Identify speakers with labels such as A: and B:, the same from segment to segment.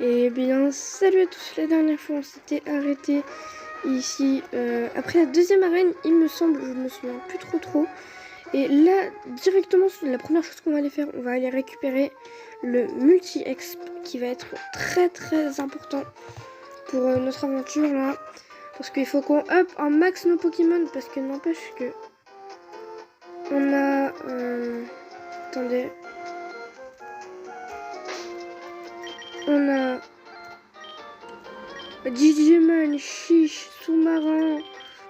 A: Eh bien, salut à tous. La dernière fois, on s'était arrêté ici après la deuxième arène, il me semble, je me souviens plus trop. Et là, directement, la première chose qu'on va aller faire, on va aller récupérer le multi-exp qui va être très important pour notre aventure là. Parce qu'il faut qu'on up un max nos Pokémon, parce que n'empêche que on a... attendez. On a Digimon, Chiche, Sous-Marin,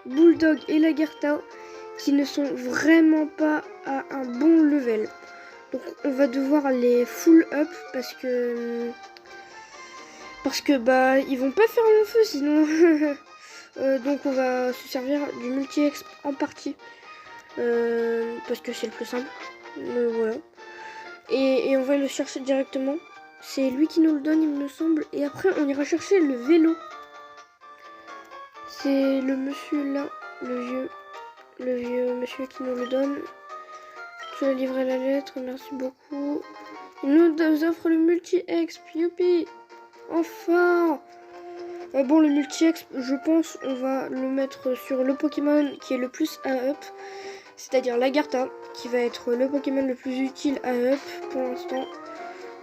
A: Bulldog et Lagarta qui ne sont vraiment pas à un bon level. Donc on va devoir les full up parce que bah ils vont pas faire long feu sinon. Donc on va se servir du multi-exp en partie parce que c'est le plus simple. Voilà. Et on va le chercher directement. C'est lui qui nous le donne, il me semble. Et après, on ira chercher le vélo. C'est le monsieur là, le vieux monsieur qui nous le donne. Je vais livrer la lettre, merci beaucoup. Il nous offre le multi-exp, youpi. Enfin. Bon, le multi-exp, je pense, on va le mettre sur le Pokémon qui est le plus à up. C'est-à-dire Lagarta, qui va être le Pokémon le plus utile à up pour l'instant.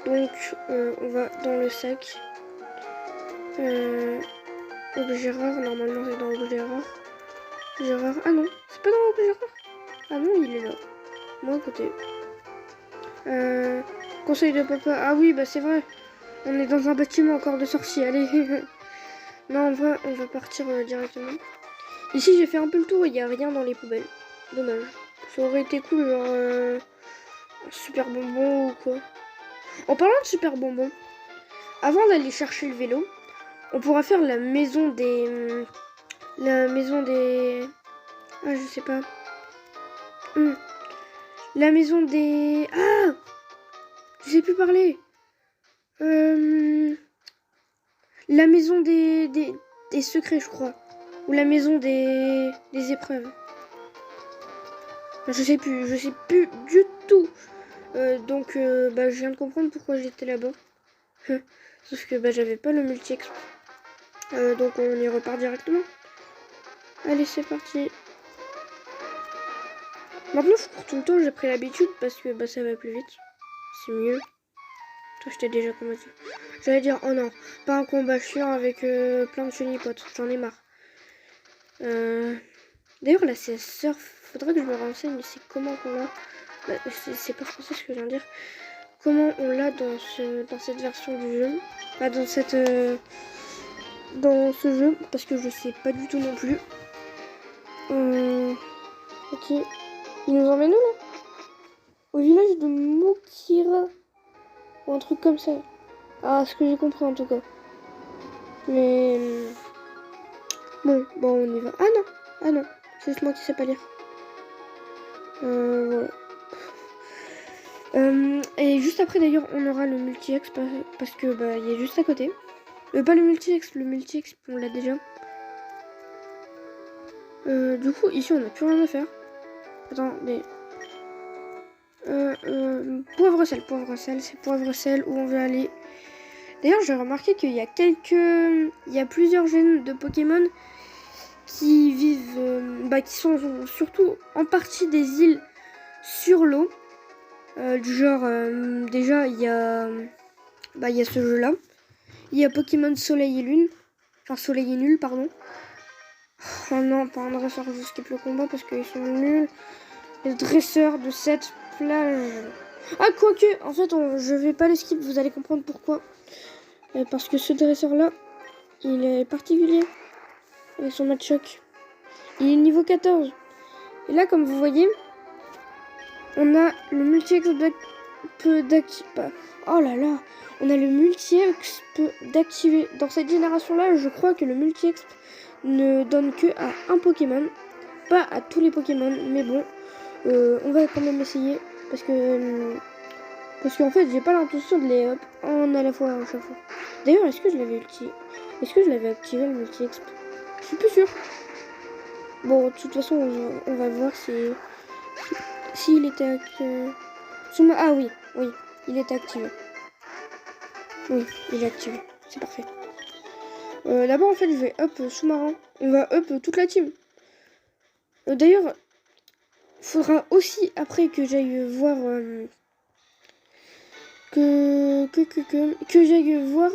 A: Donc, on va dans le sac. Objet rare, normalement c'est dans l'objet rare. Objet rare, ah non, c'est pas dans l'objet rare. Ah non, il est là. Moi à côté. Conseil de papa, ah oui, bah c'est vrai. On est dans un bâtiment encore de sorciers, allez. Non, en vrai, on va partir directement. Ici, j'ai fait un peu le tour, il n'y a rien dans les poubelles. Dommage. Ça aurait été cool, genre un super bonbon ou quoi. En parlant de super bonbon, avant d'aller chercher le vélo, on pourra faire la maison des... Ah, je sais pas. La maison des... Ah, je sais plus parler. La maison des secrets, je crois. Ou la maison des épreuves. Je sais plus du tout. Donc, bah, je viens de comprendre pourquoi j'étais là-bas. Sauf que bah, j'avais pas le multi-exp. Donc, on y repart directement. Allez, c'est parti. Maintenant, je cours tout le temps, j'ai pris l'habitude parce que bah, ça va plus vite. C'est mieux. Toi, je t'ai déjà combattu. J'allais dire, oh non, pas un combat chiant avec plein de chenipotes. J'en ai marre. D'ailleurs, la CS Surf, faudrait que je me renseigne. C'est comment qu'on l'a. Bah, c'est pas français ce que je viens de dire. Comment on l'a dans cette version du jeu. Pas dans cette. Dans ce jeu. Parce que je sais pas du tout non plus. Ok. Il nous emmène où là? Au village de Mokira. Ou un truc comme ça. Ah, ce que j'ai compris en tout cas. Mais... Bon, on y va. Ah non. C'est juste moi qui sais pas lire. Voilà. Et juste après d'ailleurs, on aura le multi-exp parce que bah il est juste à côté. Pas le multi-exp, on l'a déjà. Du coup, ici on n'a plus rien à faire. Attends, mais... poivre sel, c'est poivre sel où on veut aller. D'ailleurs, j'ai remarqué qu'il y a il y a plusieurs gènes de Pokémon qui vivent, qui sont surtout en partie des îles sur l'eau. Du genre, déjà, il y a ce jeu-là. Il y a Pokémon Soleil et Lune. Enfin, Soleil et Nul, pardon. Oh non, pas un dresseur, je skip le combat parce qu'ils sont nuls. Les dresseurs de cette plage. Ah, quoique, en fait, je vais pas le skip, vous allez comprendre pourquoi. Parce que ce dresseur-là, il est particulier. Avec son Machoc. Il est niveau 14. Et là, comme vous voyez, on a le multi-exp d'activer. Oh là là, on a le multi-exp d'activer. Dans cette génération-là, je crois que le multi-exp ne donne que à un Pokémon. Pas à tous les Pokémon, mais bon, on va quand même essayer. Parce qu'en fait, j'ai pas l'intention de les up en à la fois à chaque fois. D'ailleurs, est-ce que je l'avais activé le multi-exp? Je suis plus sûre. Bon, de toute façon, on va voir s'il était activé. Ah oui, il est activé. Oui, il est activé. C'est parfait. D'abord, en fait, je vais up sous-marin. On va up toute la team. D'ailleurs, faudra aussi, après, que j'aille voir... que j'aille voir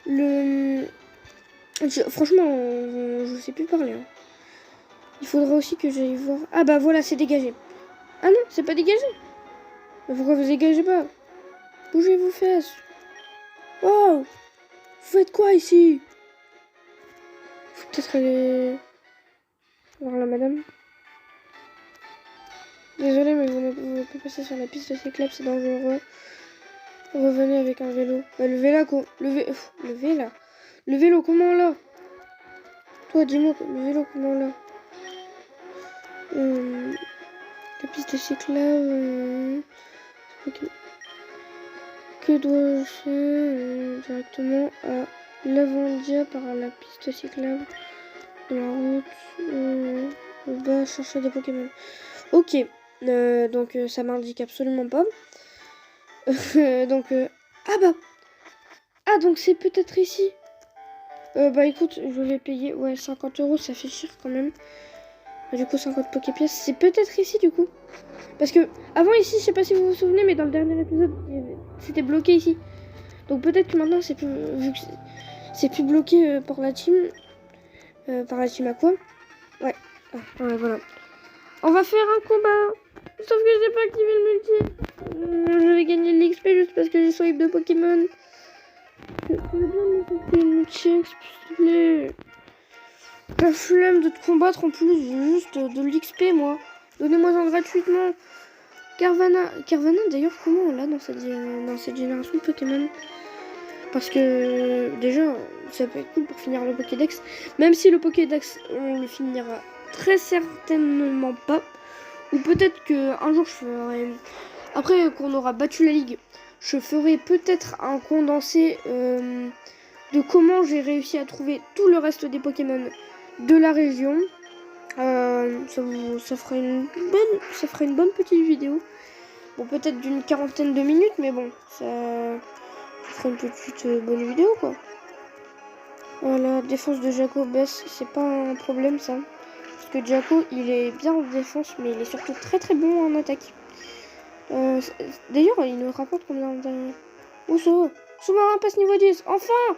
A: le... franchement, je sais plus parler. Hein. Il faudra aussi que j'aille voir... Ah bah voilà, c'est dégagé. Ah non, c'est pas dégagé. Mais pourquoi vous dégagez pas? Bougez vos fesses. Oh, vous faites quoi ici? Faut peut-être aller voir la madame. Désolé, mais vous ne pouvez pas passer sur la piste cyclable, c'est dangereux. Revenez avec un vélo. Bah, le vélo, le vélo, comment là? Toi, dis-moi, le vélo, comment là? La piste cyclable. Okay. Que dois-je faire directement à Lavandia par la piste cyclable de la route bas chercher des Pokémon. Ok, donc ça m'indique absolument pas. Donc donc c'est peut-être ici. Bah écoute, je vais payer 50 €, ça fait cher quand même. Du coup 50 Poképièces, c'est peut-être ici du coup. Parce que avant ici, je sais pas si vous vous souvenez, mais dans le dernier épisode, c'était bloqué ici. Donc peut-être que maintenant c'est plus, vu que c'est plus bloqué par la team Aqua. Ouais, voilà. On va faire un combat. Sauf que j'ai pas activé le multi. Je vais gagner de l'XP juste parce que j'ai swipe de Pokémon. Je veux bien me faire le multi, s'il te plaît. La flemme de te combattre en plus, j'ai juste de l'XP moi. Donnez-moi-en gratuitement. Carvana d'ailleurs, comment on l'a dans cette génération de Pokémon? Parce que déjà, ça peut être cool pour finir le Pokédex. Même si le Pokédex, on le finira très certainement pas. Ou peut-être qu'un jour je ferai... Après qu'on aura battu la ligue, je ferai peut-être un condensé de comment j'ai réussi à trouver tout le reste des Pokémon de la région. Ça fera une bonne petite vidéo. Bon, peut-être d'une 40aine de minutes, mais bon, ça fera une petite bonne vidéo, quoi. Voilà, défense de Jaco baisse, c'est pas un problème, ça. Parce que Jaco, il est bien en défense, mais il est surtout très très bon en attaque. D'ailleurs, il nous rapporte combien de... Oh, ça va. Sous-marin passe niveau 10, enfin!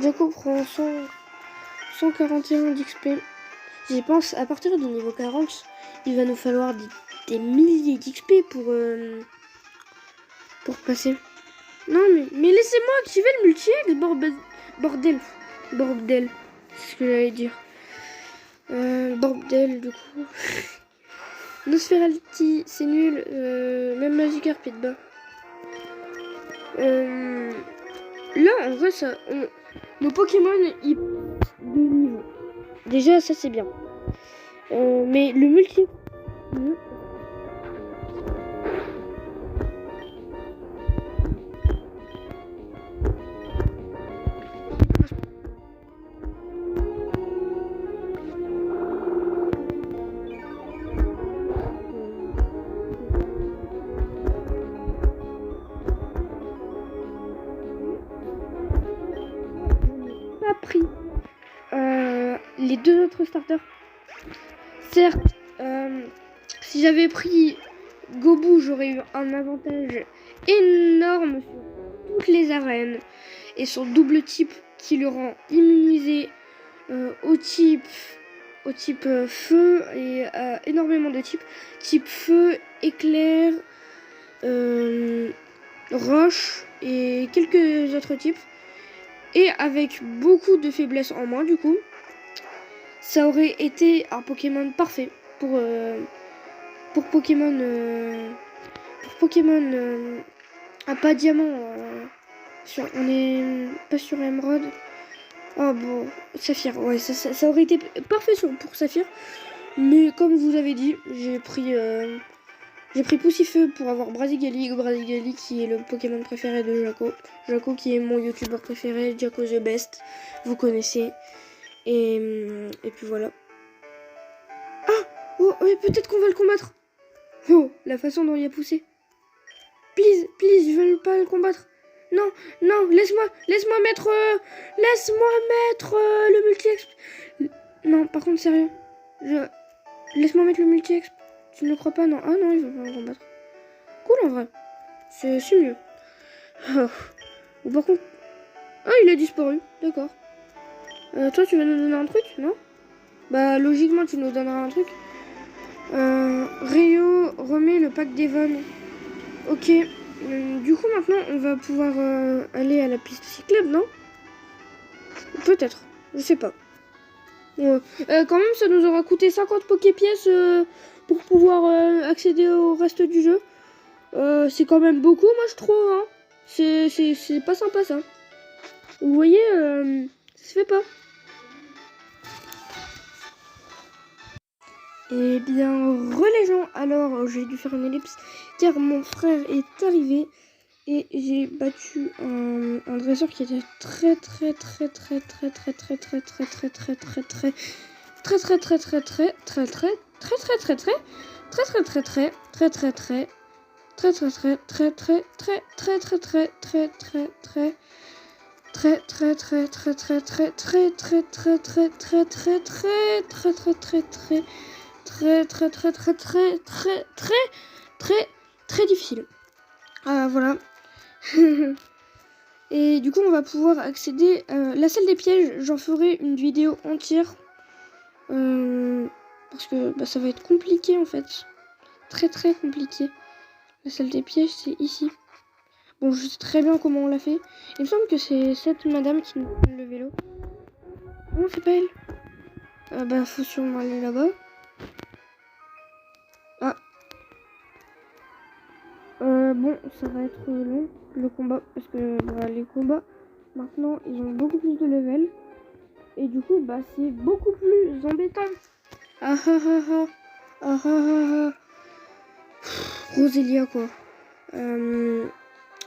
A: Jaco prend 141 d'XP. J'y pense, à partir du niveau 40, il va nous falloir des milliers d'XP pour passer. Non, mais laissez-moi activer le multi-ex, bordel. C'est ce que j'allais dire. Bordel, du coup. Nosferalti, c'est nul. Même Magikarp est de bas. Là, en vrai, nos Pokémon, ils de niveau. Déjà, ça, c'est bien. Mais le multi... pris les deux autres starters. Certes, si j'avais pris Gobu, j'aurais eu un avantage énorme sur toutes les arènes et son double type qui le rend immunisé au type feu et énormément de type feu, éclair, roche et quelques autres types. Et avec beaucoup de faiblesses en moins, du coup, ça aurait été un Pokémon parfait pour Pokémon. Pas diamant. On est pas sur Emerald. Oh bon, Saphir. Ouais, ça aurait été parfait pour Saphir. Mais comme vous avez dit, j'ai pris Poussifeu pour avoir Brazigali qui est le Pokémon préféré de Jaco. Jaco qui est mon youtubeur préféré, Jaco the best, vous connaissez. Et puis voilà. Ah, oh, peut-être qu'on va le combattre. Oh, la façon dont il a poussé. Please, je veux pas le combattre. Non, non, laisse-moi mettre le multi-exp. Non, par contre, sérieux. Laisse-moi mettre le multi-exp. Tu ne crois pas? Non. Ah non, il veut pas me combattre. Cool en vrai. C'est mieux. Oh. Ou par contre... Ah, il a disparu. D'accord. Toi, tu vas nous donner un truc, non? Bah, logiquement, tu nous donneras un truc. Rio remet le pack d'Evan. Ok. Du coup, maintenant, on va pouvoir aller à la piste cyclable, non? Peut-être. Je sais pas. Quand même, ça nous aura coûté 50 Poképièces pour pouvoir accéder au reste du jeu. C'est quand même beaucoup, moi, je trouve. Hein. C'est pas sympa, ça. Vous voyez, ça se fait pas. Eh bien, les gens, alors j'ai dû faire une ellipse car mon frère est arrivé et j'ai battu un dresseur qui était très très difficile. Voilà. Et du coup, on va pouvoir accéder à la salle des pièges. J'en ferai une vidéo entière. Parce que bah, ça va être compliqué en fait. Très compliqué. La salle des pièges, c'est ici. Bon, je sais très bien comment on l'a fait. Il me semble que c'est cette madame qui nous donne le vélo. Non, c'est pas elle. Bah, faut sûrement aller là-bas. Ah. Bon, ça va être long, le combat. Parce que bah, les combats, maintenant, ils ont beaucoup plus de level. Et du coup, bah, c'est beaucoup plus embêtant. Ah ah ah ah. Ah ah ah ah. Roselia, quoi.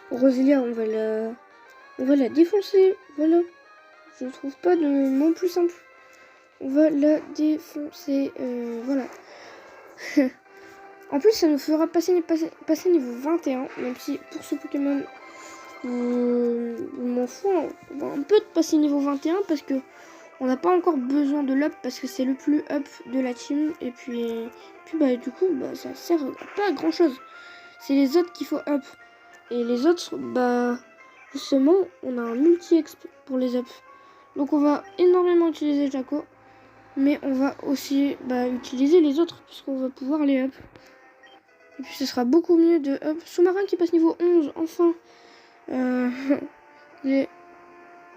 A: Roselia, on va la défoncer. Voilà. Je trouve pas de nom plus simple. On va la défoncer. Voilà. En plus, ça nous fera passer niveau 21. Même si pour ce Pokémon, je m'en fous un peu de passer niveau 21 parce que on n'a pas encore besoin de l'up parce que c'est le plus up de la team. Et puis bah, du coup, bah, ça sert pas à grand chose. C'est les autres qu'il faut up. Et les autres, bah, justement, on a un multi-exp pour les up. Donc on va énormément utiliser Jaco. Mais on va aussi bah, utiliser les autres puisqu'on va pouvoir les up. Et puis ce sera beaucoup mieux de up. Sous-marin qui passe niveau 11, enfin. Les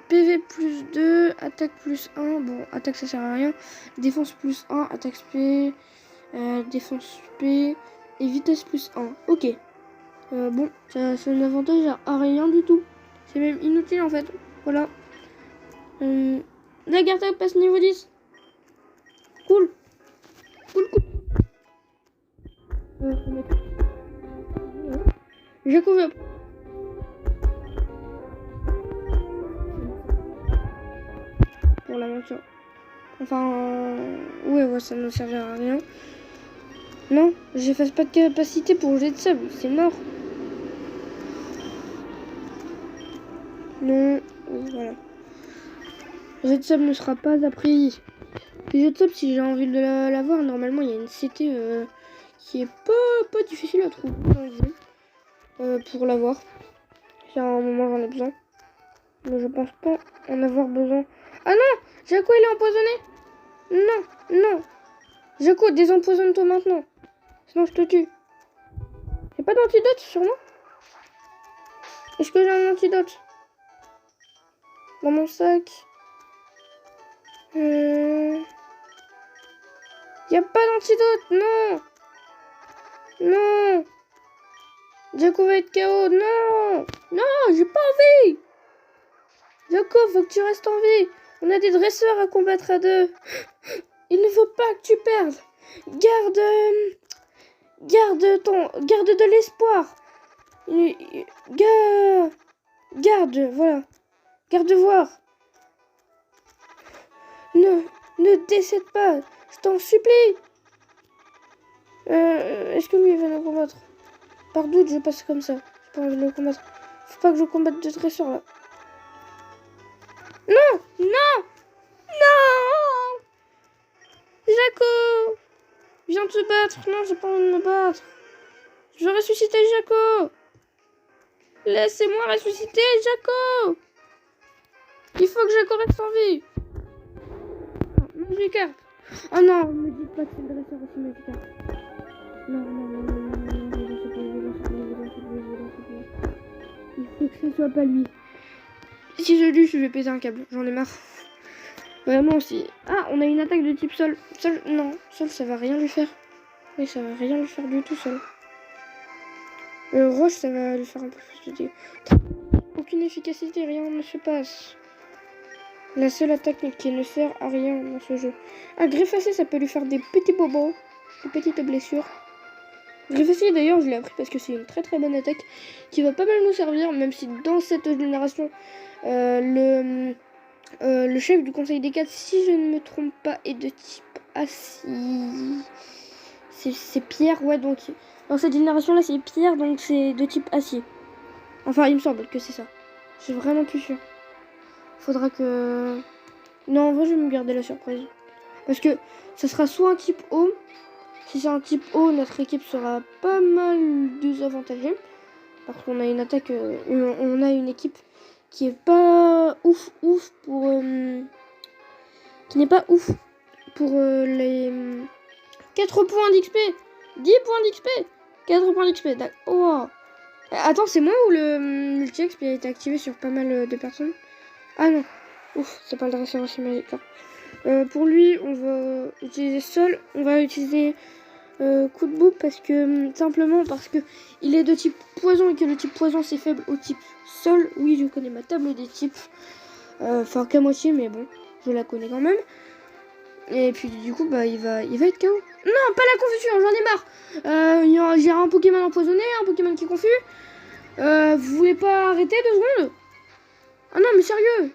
A: PV plus 2, attaque plus 1. Bon, attaque ça sert à rien. Défense plus 1, attaque P, défense P et vitesse plus 1. Ok. Bon, ça n'avantage à rien du tout. C'est même inutile en fait. Voilà. Lagarta passe niveau 10. Cool. J'ai couvert. Pour l'aventure. Enfin, ouais, ça ne servira à rien. Non, j'efface pas de capacité pour jet de sable, c'est mort. Non, voilà. Jet de sable ne sera pas appris. Jet de sable, si j'ai envie de l'avoir, normalement il y a une CT qui est pas difficile à trouver dans le jeu pour l'avoir. Si à un moment j'en ai besoin. Mais je pense pas en avoir besoin. Ah non, Jaco il est empoisonné. Non. Jaco, désempoisonne-toi maintenant. Sinon je te tue. J'ai pas d'antidote sur moi? Est-ce que j'ai un antidote dans mon sac? Y a pas d'antidote, non. Jaco va être KO, non, j'ai pas envie. Jaco, faut que tu restes en vie. On a des dresseurs à combattre à deux. Il ne faut pas que tu perdes. Garde de l'espoir. Garde, voilà. Garde voir. Ne décède pas. Je t'en supplie. Est-ce que lui il va nous combattre? Par doute, je passe comme ça. J'ai pas envie de le combattre. Faut pas que je combatte de dresseurs là. Non, non, non. Jaco, viens te battre. Non, j'ai pas envie de me battre. Je veux ressusciter Jaco. Laissez-moi ressusciter Jaco. Il faut que Jaco reste en vie. Magikarp. Oh non, me dites pas que c'est le dresseur aussi Magikarp. Non, non, non, non, non, non, il faut que ce soit pas lui. Si je luche, je vais péter un câble. J'en ai marre. Vraiment, si... Ah, on a une attaque de type sol. Sol, non. Sol, ça va rien lui faire. Oui, ça va rien lui faire du tout, sol. Roche, ça va lui faire un peu plus de dégâts. Aucune efficacité, rien ne se passe. La seule attaque qui ne sert à rien dans ce jeu. Ah, Greffacier, ça peut lui faire des petits bobos. Des petites blessures. Greffacier, d'ailleurs, je l'ai appris parce que c'est une très très bonne attaque qui va pas mal nous servir, même si dans cette génération, le chef du conseil des 4, si je ne me trompe pas, est de type acier. C'est pierre, ouais, donc dans cette génération-là, c'est pierre, donc c'est de type acier. Enfin, il me semble que c'est ça. Je suis vraiment plus sûre. Faudra que... Non, en vrai, je vais me garder la surprise. Parce que ça sera soit un type eau. Si c'est un type eau, notre équipe sera pas mal désavantagée. Parce qu'on a une attaque... on a une équipe qui est pas ouf pour... qui n'est pas ouf pour les 4 points d'XP. 10 points d'XP. 4 points d'XP. Oh. Attends, c'est moi ou le multi-exp a été activé sur pas mal de personnes? Ah non. Ouf, c'est pas le dresseur aussi magique. Pour lui, on va utiliser sol. On va utiliser coup de boue parce que simplement parce que il est de type poison et que le type poison c'est faible au type sol. Oui, je connais ma table des types. Enfin qu'à moitié, mais bon, je la connais quand même. Et puis du coup, bah il va être KO. Non, pas la confusion, j'en ai marre. J'ai un Pokémon empoisonné, un Pokémon qui est confus. Vous voulez pas arrêter 2 secondes? Ah non, mais sérieux.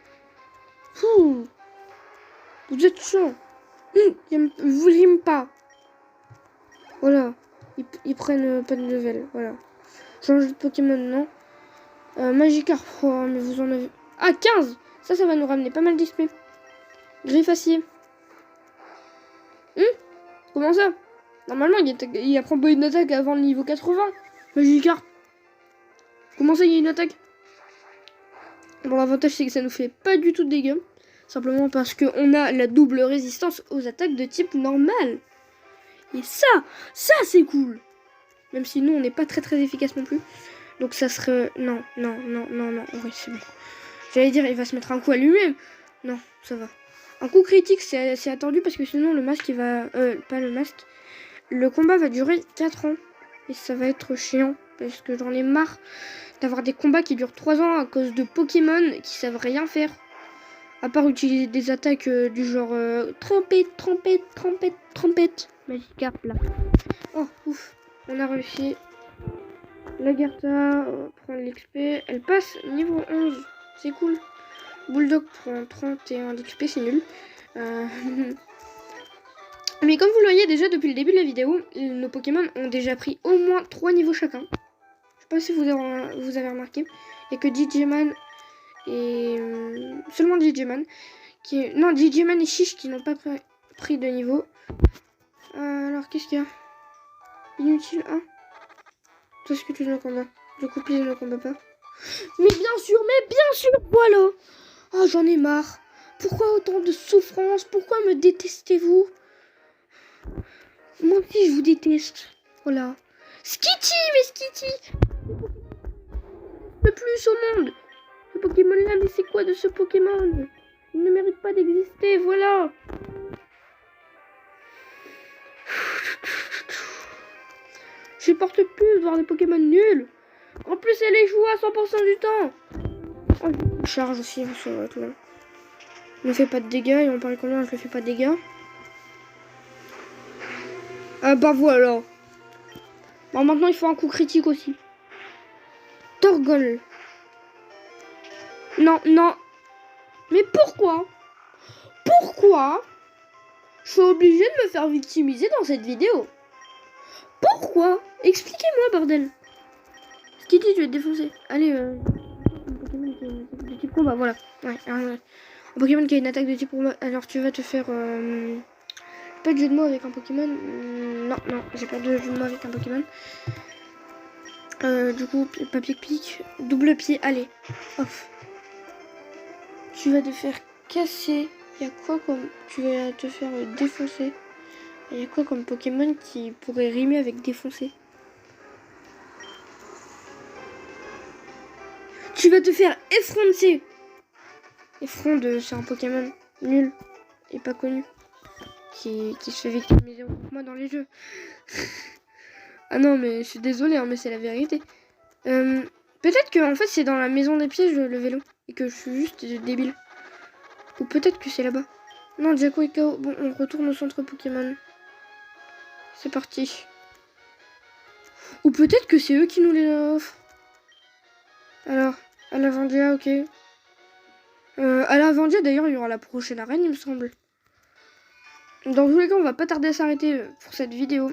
A: Fou. Vous êtes chaud. Vous l'aimez pas. Voilà. Ils prennent pas de level. Voilà. Changer de Pokémon, non. Magikarp. Oh, mais vous en avez... Ah, 15. Ça va nous ramener pas mal d'XP. Griffacier. Comment ça? Normalement, il apprend pas une attaque avant le niveau 80. Magikarp. Comment ça, il y a une attaque? Bon, l'avantage, c'est que ça nous fait pas du tout de dégâts. Simplement parce qu'on a la double résistance aux attaques de type normal. Et ça c'est cool. Même si nous, on n'est pas très très efficace non plus. Donc ça serait... Non. Oui, c'est bon. J'allais dire, il va se mettre un coup à lui-même. Non, ça va. Un coup critique, c'est attendu parce que sinon, le masque, il va... pas le masque. Le combat va durer 4 ans. Et ça va être chiant. Parce que j'en ai marre d'avoir des combats qui durent 3 ans à cause de Pokémon qui savent rien faire. À part utiliser des attaques du genre trompette. Magikarp là. Oh, ouf. On a réussi. Lagarta prend l'XP. Elle passe niveau 11. C'est cool. Bulldog prend 31 d'XP, c'est nul. Mais comme vous le voyez déjà depuis le début de la vidéo, nos Pokémon ont déjà pris au moins 3 niveaux chacun. Je sais pas si vous avez remarqué. Il n'y a que Digimon et... seulement Digimon. Non, Digimon et Chiche qui n'ont pas pris de niveau. Alors, qu'est-ce qu'il y a? Inutile 1. Toi, ce que tu ne combats. Du coup, please ne combat pas. Mais bien sûr, voilà. Ah, j'en ai marre. Pourquoi autant de souffrance? Pourquoi me détestez-vous? Moi aussi, je vous déteste. Voilà. Skitty, mais Skitty le plus au monde. Ce Pokémon-là, mais c'est quoi de ce Pokémon? Il ne mérite pas d'exister, voilà. Je supporte plus de voir des Pokémon nuls. En plus, elle échoue à 100% du temps. Oh, je charge aussi, ça va tout là. Ne fait pas de dégâts, et on parle combien je ne fais pas de dégâts. Ah bah voilà. Bon, maintenant il faut un coup critique aussi. Torgol. Non. Mais pourquoi je suis obligée de me faire victimiser dans cette vidéo? Pourquoi? Expliquez-moi, bordel. Skitty, je vais te défoncer. Allez, combat, voilà. Ouais, un Pokémon qui a une attaque de type combat. Alors tu vas te faire... pas de jeu de mots avec un Pokémon. Non, j'ai pas de jeu de mots avec un Pokémon. Du coup, papier pique, double pied, allez, hop. Tu vas te faire casser. Il y a quoi comme... Tu vas te faire défoncer. Il y a quoi comme Pokémon qui pourrait rimer avec défoncer? Tu vas te faire effronter. Effronde, c'est un Pokémon nul et pas connu. Qui se fait victimiser moi dans les jeux. Ah non, mais je suis désolée, hein, mais c'est la vérité. Peut-être que en fait c'est dans la maison des pièges le vélo. Et que je suis juste débile. Ou peut-être que c'est là-bas. Non, Jaco et Kao. Bon, on retourne au centre Pokémon. C'est parti. Ou peut-être que c'est eux qui nous les offrent. Alors, à la Vendia, ok. À la Vendia, d'ailleurs, il y aura la prochaine arène, il me semble. Dans tous les cas, on va pas tarder à s'arrêter pour cette vidéo.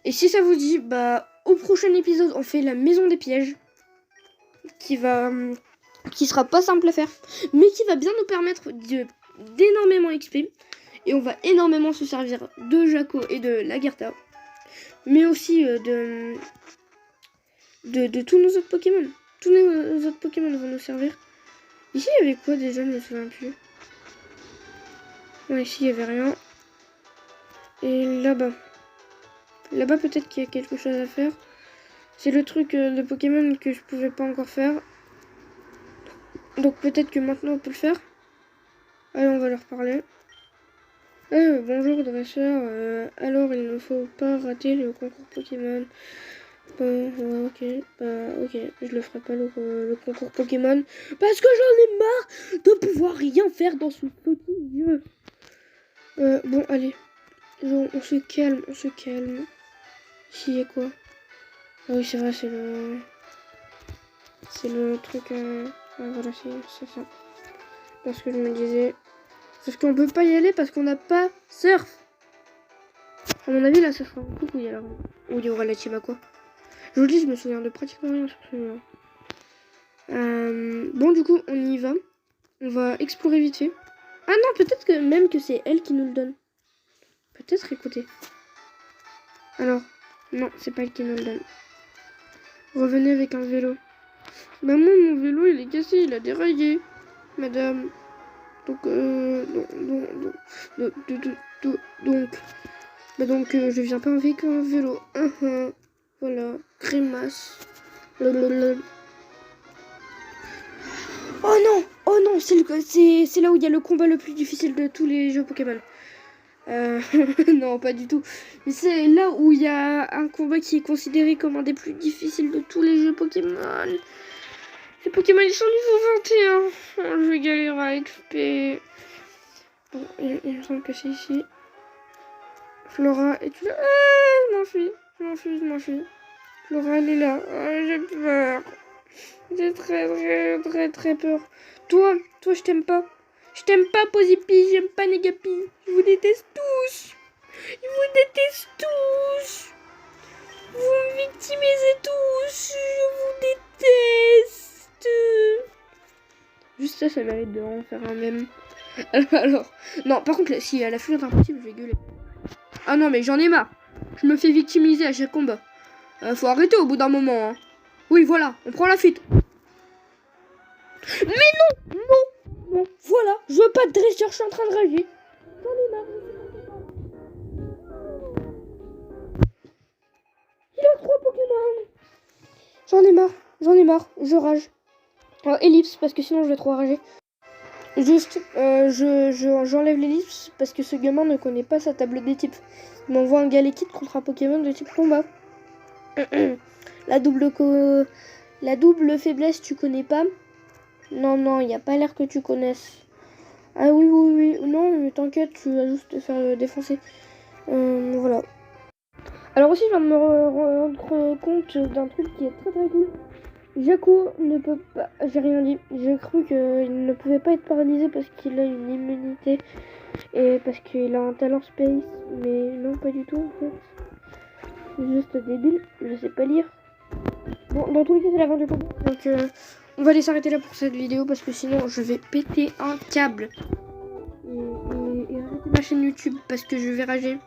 A: Et si ça vous dit, bah, au prochain épisode, on fait la maison des pièges. Qui sera pas simple à faire, mais qui va bien nous permettre d'énormément XP. Et on va énormément se servir de Jaco et de Lagerta. Mais aussi de tous nos autres Pokémon. Tous nos autres Pokémon vont nous servir. Ici, il y avait quoi déjà? Je me souviens plus. Non, ici, il n'y avait rien. Et là-bas. Là-bas, peut-être qu'il y a quelque chose à faire. C'est le truc de Pokémon que je pouvais pas encore faire. Donc peut-être que maintenant, on peut le faire. Allez, on va leur parler. Bonjour, dresseur. Alors, il ne faut pas rater le concours Pokémon. Bon, ouais, ok. Bah, ok. Je le ferai pas le concours Pokémon. Parce que j'en ai marre de pouvoir rien faire dans ce petit jeu. Bon, allez. On se calme, on se calme. Ici, il y a quoi? Ah oui, c'est vrai, c'est le... C'est le truc... Ah, voilà, c'est ça. Parce que je me disais... Sauf qu'on peut pas y aller parce qu'on n'a pas surf. À mon avis, là, ça sera un coup où il y a la... Où il y aura la team à quoi. Je vous dis, je me souviens de pratiquement rien sur celui-là. Bon, du coup, on y va. On va explorer vite fait. Ah non, peut-être que même que c'est elle qui nous le donne. Peut-être, écoutez. Alors, non, c'est pas elle qui nous le donne. Revenez avec un vélo. Bah moi, mon vélo, il est cassé, il a déraillé, madame. Donc, je viens pas avec un vélo. Voilà, grimace. Oh non, c'est là où il y a le combat le plus difficile de tous les jeux Pokémon. Non, pas du tout. Mais c'est là où il y a un combat qui est considéré comme un des plus difficiles de tous les jeux Pokémon. Les Pokémon, ils sont niveau 21. Oh, je vais galérer à XP. Bon, il me semble que c'est ici. Flora, et tu là? Je m'enfuis. Flora, elle est là. Oh, j'ai peur. J'ai très peur. Toi, je t'aime pas. Je t'aime pas, Posipi, j'aime pas Negapi. Je vous déteste tous. Vous me victimisez tous. Je vous déteste. Juste ça mérite de en faire un même. Alors, non, par contre, si à la fuite impossible, je vais gueuler. Ah non, mais j'en ai marre. Je me fais victimiser à chaque combat. Faut arrêter au bout d'un moment. Hein. Oui, voilà, on prend la fuite. Mais non, voilà, je veux pas de dresseur, je suis en train de rager. J'en ai marre. Il a 3 Pokémon. J'en ai marre, je rage. Ellipse, parce que sinon je vais trop rager. Juste, j'enlève l'ellipse parce que ce gamin ne connaît pas sa table des types. Il m'envoie un Galekit contre un Pokémon de type combat. La double faiblesse, tu connais pas? Non, il n'y a pas l'air que tu connaisses. Ah oui. Non, mais t'inquiète, tu vas juste te faire défoncer. Voilà. Alors aussi, je viens de me rendre compte d'un truc qui est très cool. Jaco ne peut pas... J'ai rien dit. J'ai cru qu'il ne pouvait pas être paralysé parce qu'il a une immunité. Et parce qu'il a un talent space. Mais non, pas du tout en fait. C'est juste débile. Je sais pas lire. Bon, dans tous les cas, c'est la fin du combat. Donc, on va aller s'arrêter là pour cette vidéo parce que sinon je vais péter un câble. Et arrêter ma chaîne YouTube parce que je vais rager.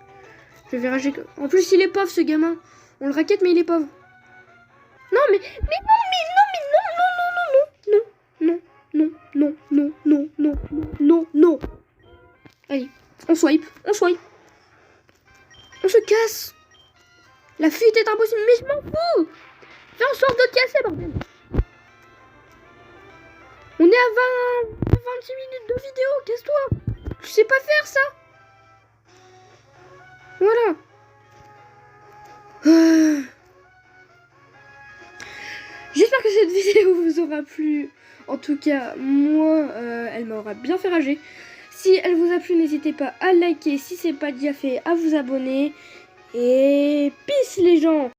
A: Je vais rager. En plus, il est pauvre ce gamin. On le raquette, mais il est pauvre. Non, mais non. Allez, on swipe. On se casse. La fuite est impossible, mais je m'en fous. Fais en sorte de te casser, bordel. On est à 26 minutes de vidéo, casse-toi. Tu sais pas faire ça. Voilà. J'espère que cette vidéo vous aura plu. En tout cas, moi, elle m'aura bien fait rager. Si elle vous a plu, n'hésitez pas à liker. Si c'est pas déjà fait, à vous abonner. Et peace les gens.